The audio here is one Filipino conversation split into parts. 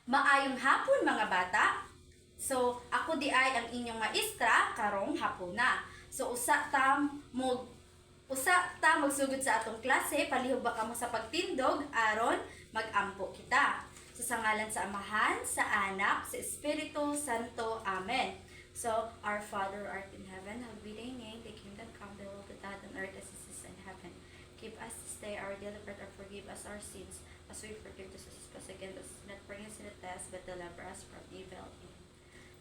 Maayong hapon mga bata. So ako di ay ang inyong maestra karong hapuna. So usa ta magsugod sa atong klase, palihog ba kamo sa pagtindog aron magampo kita. So sa ngalan sa Amahan, sa Anak, sa Espiritu Santo. Amen. So our Father art in heaven, hallowed be thy name, thy kingdom come, thy will be done on earth as it is in heaven. Give us this day our daily bread, and forgive us our sins, as we forgive those who trespass against us, not bring us into test, but deliver us from evil.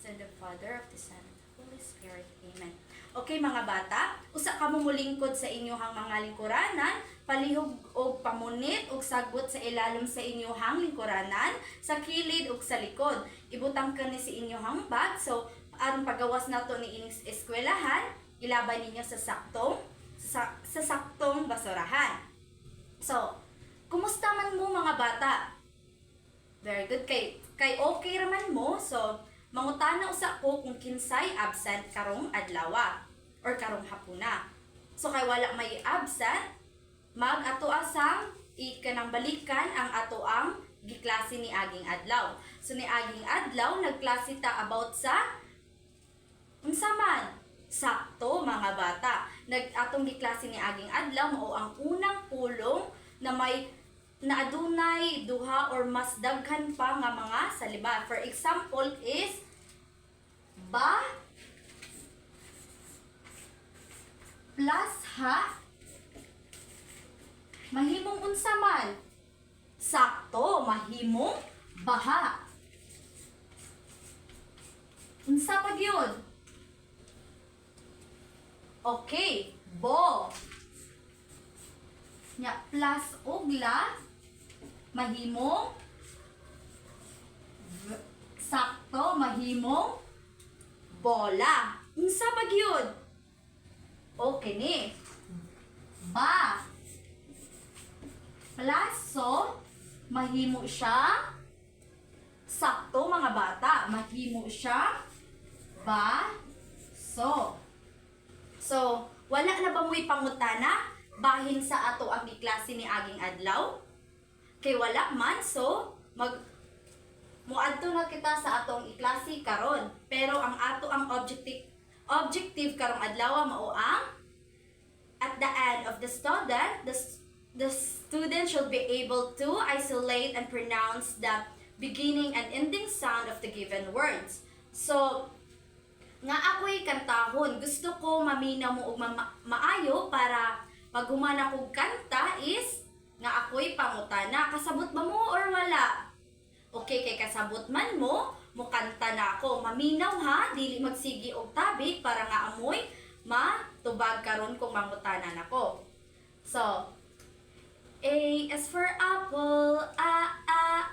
So in the Father, of the Son, and the Holy Spirit. Amen. Okay mga bata, usa ka mo mulingkod sa inyohang mga lingkuranan, palihog og pamunit og sagot sa ilalim sa inyohang lingkuranan, sa kilid ug sa likod. Ibutang kani sa inyohang bag. So aron pagawas nato ni ining eskwelahan, ilabay ninyo sa saktong basurahan. So, kumusta man mo mga bata? Very good. Kay okay raman mo. So, mangutana usa ko kung kinsay absent karong adlaw or karong hapuna. So, kay wala may absent, mag-ato asang ikanang balikan ang ato ang giklase ni aging adlaw. So, ni aging adlaw, nagklase ta about sa unsa man? Sakto mga bata. Atong giklase ni aging adlaw mao ang unang pulong na may naadunay duha or mas daghan pa nga mga salita. For example is ba plus ha mahimong unsa man? Sakto, mahimong baha. Unsa pa gyud? Okay, bo. Nya plus ugla mahimong sakto, mahimong bola. Unsa pa gyud? Okay ni. Ba plus so mahimo siya sakto mga bata, mahimo siya ba so. So, wala na ba mo'y pangutana bahin sa ato ang giklase ni aging adlaw? Kay wala man, so muadto na kita sa atong iklase karon. Pero ang ato ang objective karong adlaw mao ang at the end of the student should be able to isolate and pronounce the beginning and ending sound of the given words. So, nga ako'y kantahon, gusto ko maminaw mo og maayo para pag humana kog kanta is nga ako'y pangutana. Kasabot ba mo or wala? Okay, kay kasabot man mo, mukanta na ako. Maminaw ha, dili magsigi og tabi para nga amoy matubag karon kung mangutana nako. So, A is for apple,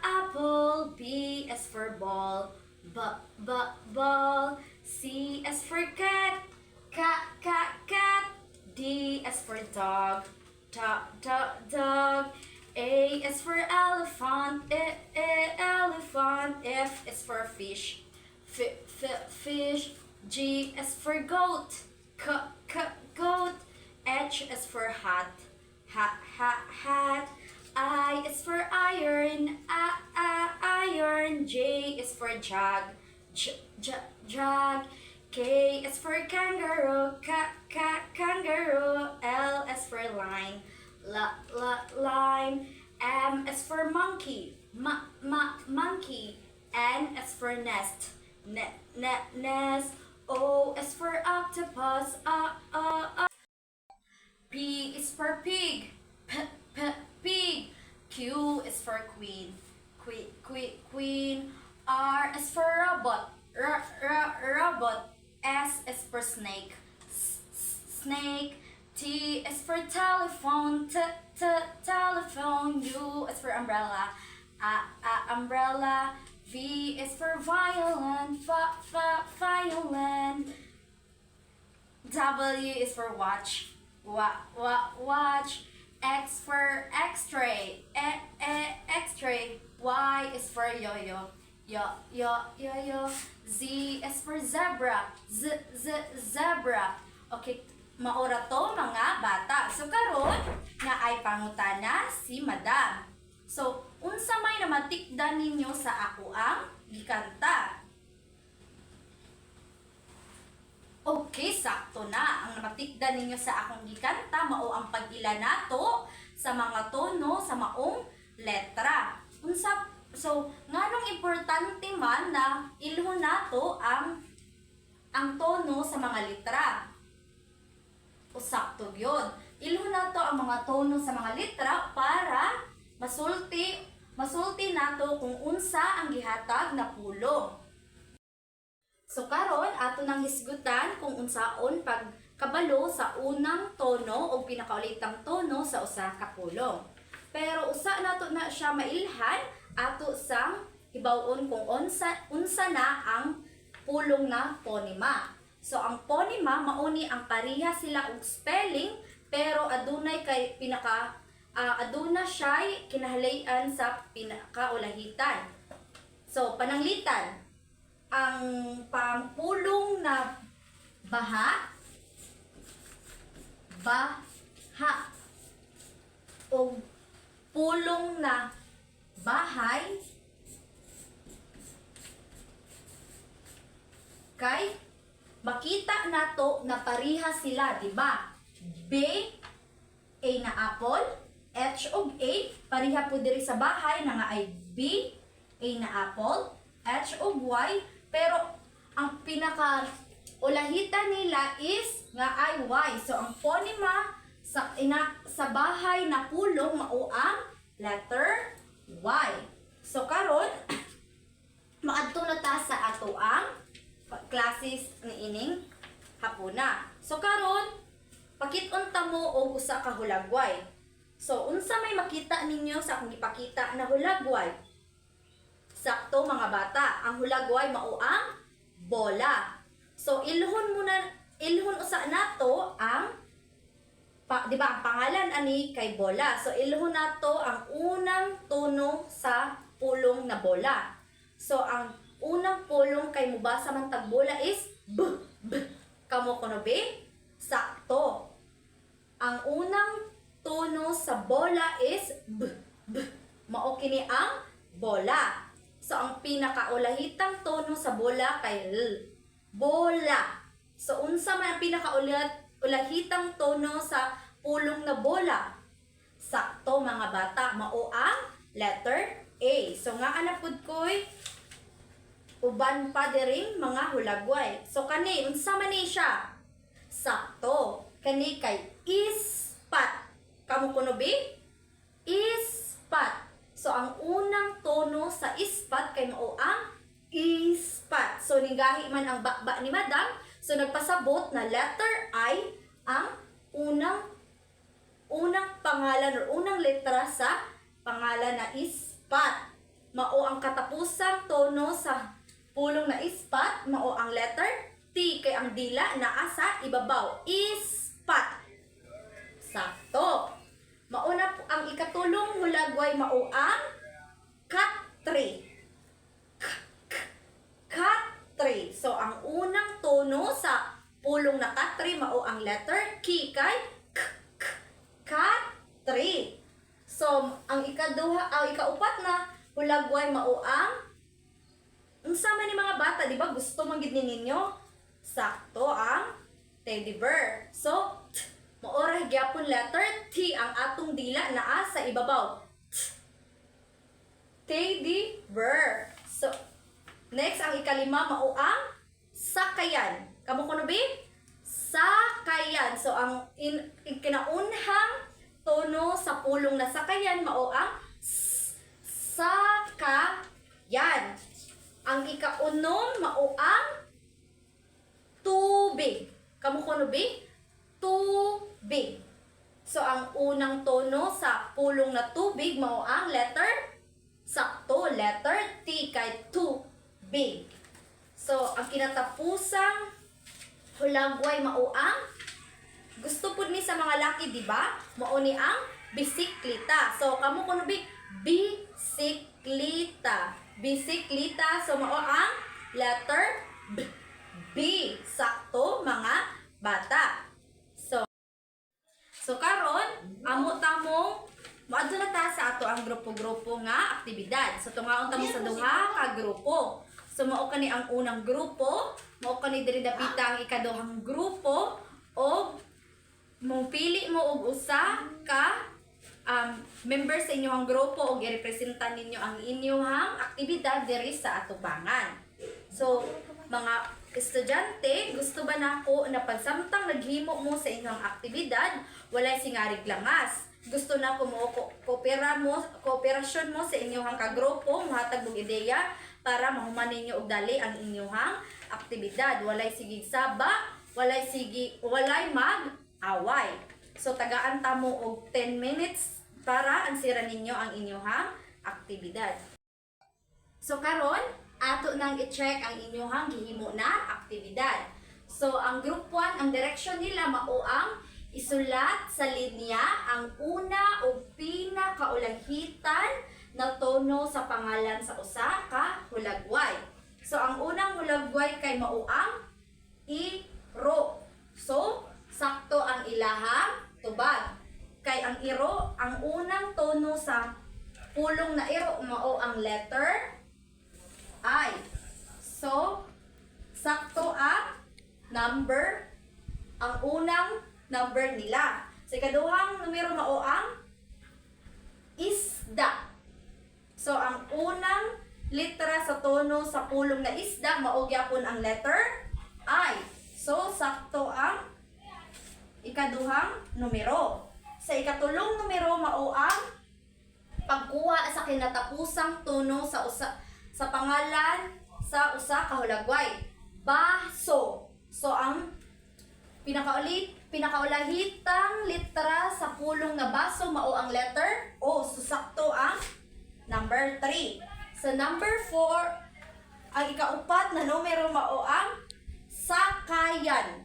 apple. B is for ball, ball. C is for cat, cat. D is for dog, dog. A is for elephant, elephant. F is for fish, fish. G is for goat, goat. H is for hat, hat. I is for iron, iron. J is for jug, jug. K is for kangaroo, kangaroo. L is for line, line. M is for monkey, monkey. N is for nest, nest. O is for octopus, P is for pig, pig. Q is for queen, queen. R is for robot, robot. S is for snake, snake. T is for telephone, telephone. U is for umbrella, umbrella. V is for violin, violin. W is for watch, watch. X for x-ray, x-ray. Y is for yo-yo, yo-yo. Z is for zebra, zebra. Okay, maura to mga bata. So karon nga ay pangutana si Madam. So unsa may namatikdan ninyo sa ako ang gikanta? Okay, sakto na. Ang namatikdan ninyo sa akong gikanta mao ang pag-ila nato sa mga tono sa maong letra. So nganong importante man na ilhon nato ang tono sa mga letra. O sakto gyud. Ilhon nato ang mga tono sa mga letra para masulti nato kung unsa ang gihatag na pulong. So karon ato nang hisgutan kung unsaon pagkabalo sa unang tono o pinakaulitang tono sa usa ka pulong. Pero usa nato na siya mailhan ato sang hibawon kung unsa na ang pulong na ponema. So ang ponema mauni ang pareha sila og spelling pero adunay kay aduna siya kinahalayan sa pinakaulahitan. So pananglitan ang pampulong na baha o pulong na bahay kay makita nato na pareha sila, di ba? B, A na apple, H ug A, pareha po diri sa bahay na nga ay B, A na apple, H ug Y, pero ang pinaka ulahitan nila is nga ay Y. So ang ponema sa bahay na pulong mao ang letter Y. So karon maadto na ta sa ato ang classes ni ining hapuna. So karon pakit-on ta mo og usa ka hulagway. So unsa may makita ninyo sa akong gipakita na hulagway? Sakto mga bata, ang hulagway mao ang bola. So ilhon usa nato ang di ba ang pangalan ani kay bola. So ilhon nato ang unang tono sa pulong na bola. So ang unang pulong kay mubasa man tag bola is b. Kamo kuno be? Sakto. Ang unang tono sa bola is b. Mao kini ang bola. So ang pinakaulahitang tono sa bola kay l. Bola. So unsa man ang pinakaulahitang tono sa pulong na bola? Sakto mga bata, mao ang letter A. So nga ana pud koy uban pa diring mga hulagway. So kani unsa man ni siya? Sakto. Kani kay ispat. Kamo kuno bi? Ispat. So ang unang tono sa ispat kay mao ang ispat. So nigahi man ang bakba ni Madam, so nagpasabot na letter I ang unang pangalan or unang letra sa pangalan na ispat. Mao ang katapusang tono sa pulong na ispat, mao ang letter T kay ang dila naa sa ibabaw. Ispat. Sakto. Mauna po ang ikatulong hulagway mao ang katri. Katri. So ang unang tono sa pulong na katri mao ang letter K kay katri. So ang ikaupat na hulagway mao ang unsa man ni mga bata, di ba? Gusto man gid ninyo? Sakto ang teddy bear. So maoray gyapon letter T ang atong dila naa sa ibabaw. Teddy bear. So next ang ikalima mao ang sakayan. Kamo kuno bi? Sakayan. So ang kinaunhang tono sa pulong na sakayan mao ang sakayan. Ang ikaunom mao ang tubig. Kamo kuno bi? Tubig. So ang unang tono sa pulong na tubig mao ang letter sakto, letter T kay tubig. So ang kinatapusang hulagway mao ang gusto pud ni sa mga laki, di ba? Mao ni ang bisikleta. So kamo kuno bi? Bisikleta. Bisikleta. So mao ang letter B. B. Sakto mga bata. So karon amo tamong Moadto na ta sa ato ang grupo-grupo nga aktibidad. So tungaon ta mo sa duha ka grupo. So mao kani ang unang grupo, mao kani diri dapita ang ikaduhang grupo o pili mo og usa ka member sa inyong grupo og i-representan ninyo ang inyong aktibidad diri sa atubangan. So mga estudyante, gusto ba nako na pagsamtang naghimo mo sa inyong aktibidad, walay singarig langas. Gusto na ko mo kooperasyon mo sa inyong kagrupo, muhatag og ideya para mahuman ninyo og dali ang inyong aktibidad. Walay sigig saba, walay mag-away. So tagaan ta mo og 10 minutes para ansira ninyo ang inyong aktibidad. So karon ato nang i-check ang inyong gihimo na aktibidad. So ang group 1, ang direction nila mao ang isulat sa linya ang una o pinakaulahitan na tono sa pangalan sa usa ka hulagway. So ang unang hulagway kay mao ang iro. So sakto ang ilahang tubag. Kay ang iro, ang unang tono sa pulong na iro mao ang letter I. So sakto ang number, ang unang number nila. Sa ikaduhang numero mao ang isda. So ang unang litra sa tono sa pulong na isda mao gyapon ang letter I. So sakto ang ikaduhang numero. Sa ikatulong numero mao ang pagkuha sa kinatapusang tono sa pangalan sa usa ka hulagway. Baso. So ang pinakaulahitang litra sa pulong na baso mao ang letter O. Susakto ang number 3. Sa number 4, ang ikaupat na numero mao ang sakayan.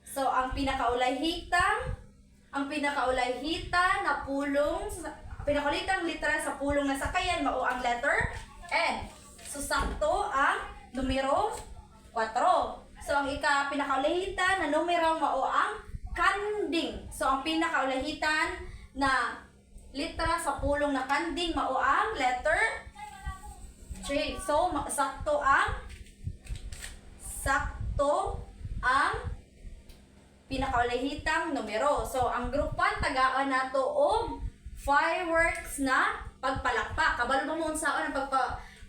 So ang pinakaulahitan na pulong, pinakaulahitang litra sa pulong na sakayan mao ang letter N. Susakto ang numero 4. So ang pinakaulahitan na numero mao ang kanding. So ang pinakaulahitan na litra sa pulong na kanding mao ang letter J. So sakto ang pinakaulahitang numero. So ang group 1 tagaan nato og fireworks na pagpalakpak. Kabalo ba mo unsaon ang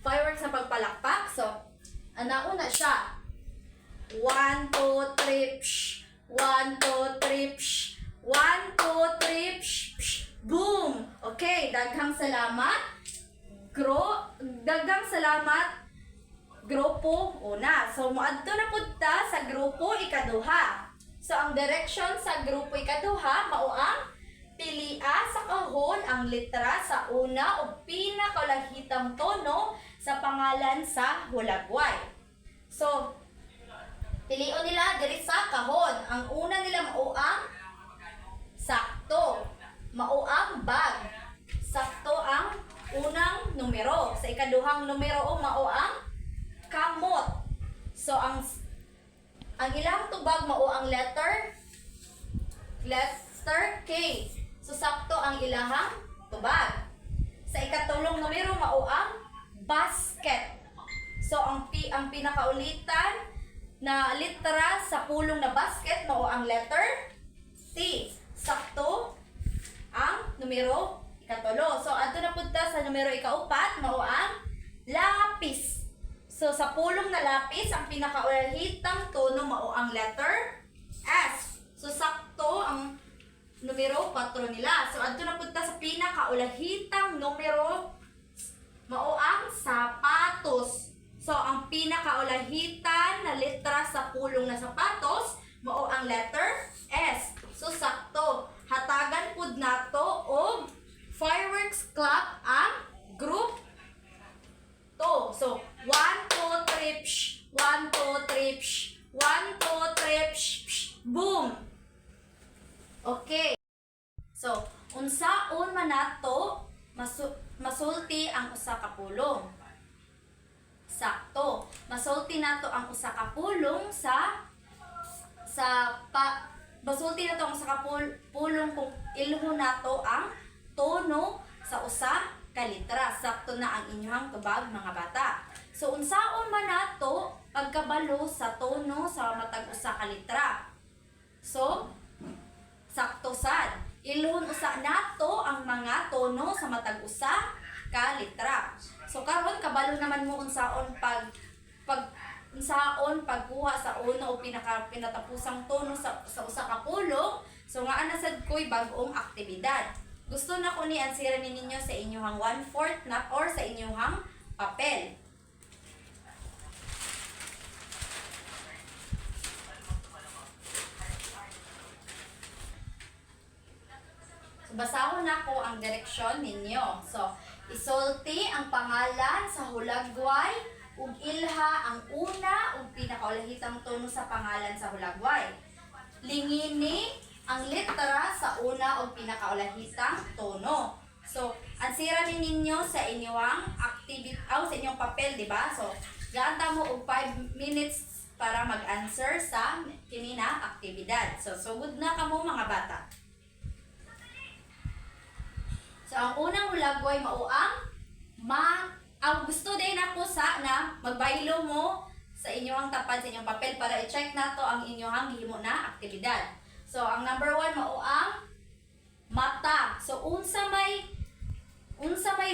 fireworks na pagpalakpak? So nauna siya. 1, 2, 3, psh. 1, 2, 3, psh. 1, 2, 3, psh, psh. Boom! Okay, daghang salamat. Daghang salamat. Grupo una. So, moadto na pud ta sa grupo ikaduha. So, ang direction sa grupo ikaduha mao ang pilia sa kahon ang litra sa una o pinakaulahitang tono sa pangalan sa hulagway. So, pilion nila diri sa kahon. Ang una nila mao ang sakto. Mao ang bag. Sakto ang unang numero. Sa ikaduhang numero mao ang kamot. So ang ilang tubag mao ang letter K. So sakto ang ilahang tubag. Sa ikatulong numero mao ang basket. So ang pinakaulitan na litra sa pulong na basket mao ang letter T. Sakto ang numero ikatulo. So adto na pud ta sa numero ikaupat mao ang lapis. So sa pulong na lapis ang pinakaulahitang tono mao ang letter S. So sakto ang numero 4 nila. So adto na pud ta sa pinakaulahitang numero mao ang sapatos. So, ang pinakaulahitan na litra sa pulong na sapatos, mao ang letter S. So, sakto. Hatagan pud nato og fireworks clap ang group 2. So, 1, 2, 3, psh, 1, 2, 3, psh, 1, 2, 3, psh, psh, boom! Okay. So, unsaon man nato masulti ang usa ka pulong? Sakto. Masulti nato ang usa ka pulong masulti nato ang usa ka pulong kung ilho nato ang tono sa usa ka litra. Sakto na ang inyong tubag mga bata. So unsaon man nato pagkabalo sa tono sa matag usa ka litra? So sakto sad. Iluhon usa nato ang mga tono sa matag usa ka litra. So karon kabalo naman mo unsaon unsaon pagkuha sa uno o pinatapusang tono sa usa ka pulong. So nga anasad ko'y bag-ong aktibidad. Gusto na ko ni ansiran ninyo sa inyong 1/4 na or sa inyong papel. So basahon na ko ang direksyon ninyo. So isulti ang pangalan sa hulagway ug ilha ang una ug pinakaulahitang tono sa pangalan sa hulagway. Lingini ang letra sa una ug pinakaulahitang tono. So, ansira ninyo sa inyong activity sa inyong papel, di ba? So, gaanta mo og 5 minutes para mag-answer sa kini na aktibidad. So, sugod na kamo mga bata. So, ang unang hulagway mao ang gusto din ako sa na magbaylo mo sa inyong tapad sa inyong papel para i-check na to ang inyong gihimo na aktibidad. So, ang number 1 mao ang mata. So, unsa may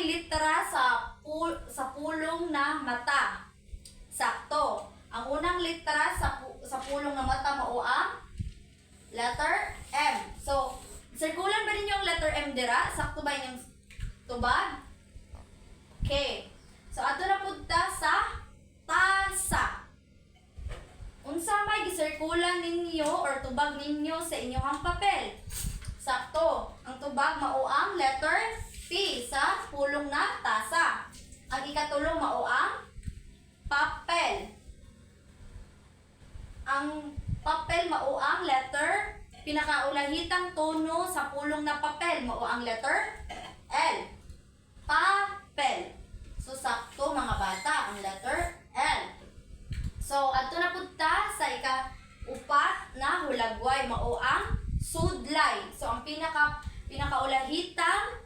litra sa pulong na mata? Sakto. Ang unang litra sa pulong na mata mao ang letter M. So, sirkulan ba ninyo ang letter M dira? Sakto ba inyong tubag? Okay. So, ato na punta sa tasa. Unsa may gisirkulan ninyo or tubag ninyo sa inyong papel? Sakto. Ang tubag mao ang letter P sa pulong na tasa. Ang ikatulo mao ang papel. Ang papel mao ang letter pinakaulahitang tono sa pulong na papel mao ang letter L. Papel. So sakto mga bata ang letter L. So, adto na punta sa ika-upat na hulagway mao ang sudlay. So, ang pinakaulahitang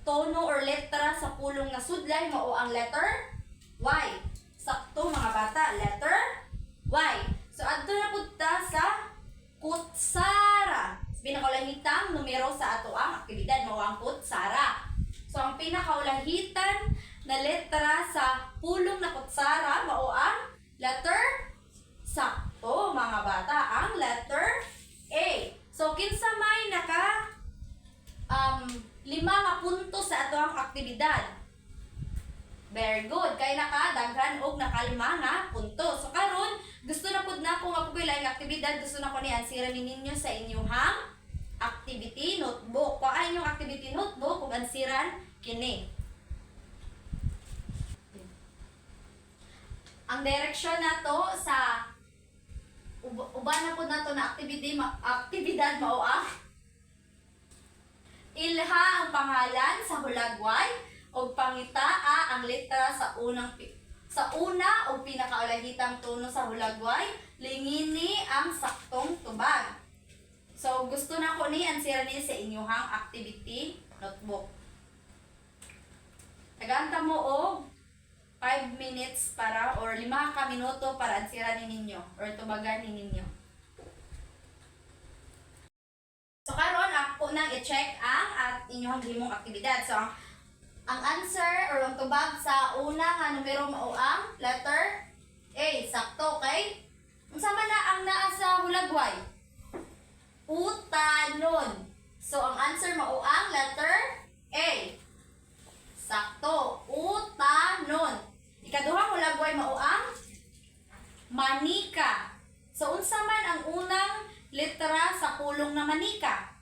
tono or letra sa pulong na sudlay mao ang letter Y. Sakto mga bata, letter Y. So, adto na punta sa kutsara. Pinakaulahitang numero sa ato ang aktibidad mao ang kutsara. So, ang pinakaulahitan na letra sa pulong na kutsara mao ang letter sakto mga bata ang letter A. So kinsa may naka 5 nga punto sa ato ang aktibidad. Very good. Kay nakadaghan og naka 5 nga punto. So karon gusto na pud nako nga pugay ang aktibidad, gusto na ko ni ansira ninyo sa inyong activity notebook. Kuha inyong activity notebook ug ansiran kini. Ang direksyon nato sa uban na po nato na aktibidad mao ang ilha ang pangalan sa hulagway o pangitaa ang letra sa una o pinakaulahitang tono sa hulagway. Lingini ang saktong tubag. So gusto na ko ni ansira ni sa inyong activity notebook. Tagaanta mo og 5 minutes para or 5 ka minuto para ansiranin ninyo or tubaganin ninyo. So karon ako nang i-check ang inyong himong aktibidad. So ang answer or ang tubag sa una nga numero mao ang letter A. Sakto kay unsa man na ang naa sa hulagway? Utanon. So ang answer mao ang letter A. Sakto, utanon. Ikaduhang hulagway mao ang manika. So unsa man ang unang letra sa pulong na manika?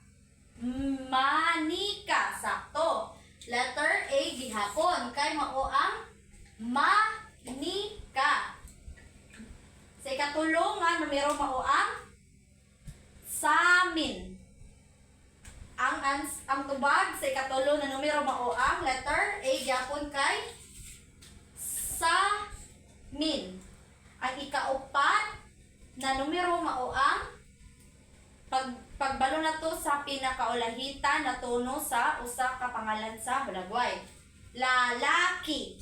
Manika. Sakto. Letter A gihapon kay mao ang manika. Sa ikatulo nga numero mao ang samin. Ang tubag sa ikatulo na numero mao ang letter A gihapon kay samin. Ang ikaupat na numero mao ang pagbalo na to sa pinakaulahitan na tono sa usa ka pangalan sa balagway. Lalaki.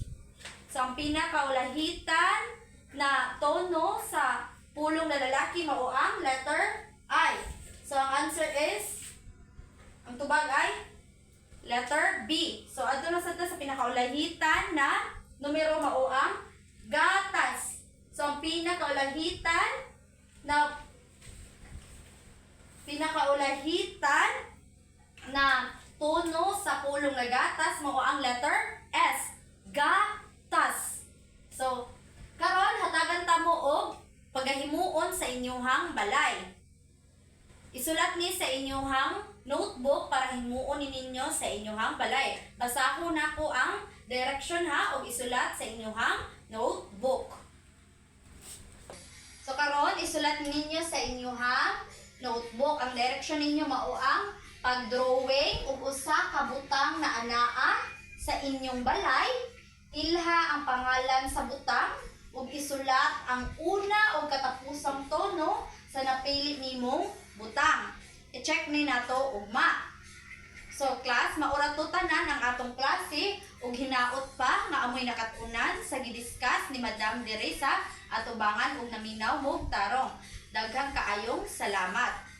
So ang pinakaulahitan na tono sa pulong na lalaki mao ang letter I. So ang answer is, ang tubag ay letter B. So adto na sa pinakaulahitan na numero mao ang gatas. So ang pinakaulahitan na tono sa pulong na gatas mao ang letter S. Gatas. So karon hatagan ta mo og pagahimuon sa inyuhang balay. Isulat ni sa inyuhang notebook para himuon ninyo sa inyuhang balay. Basahon nako ang direction ha og isulat sa inyuhang notebook. So karon isulat ninyo sa inyuhang notebook ang direction ninyo mao ang pagdrawing og usa ka butang na anaa sa inyong balay. Ilha ang pangalan sa butang ug isulat ang una o katapusang tono sa napili nimong butang. I-check ni nato ugma. So class, maura to tanan ang atong klase ug hinaot pa nga amoy nakatunan sa gidiscuss ni Madam Deresa atubangan ug naminaw mog tarong. Daghang kaayong salamat.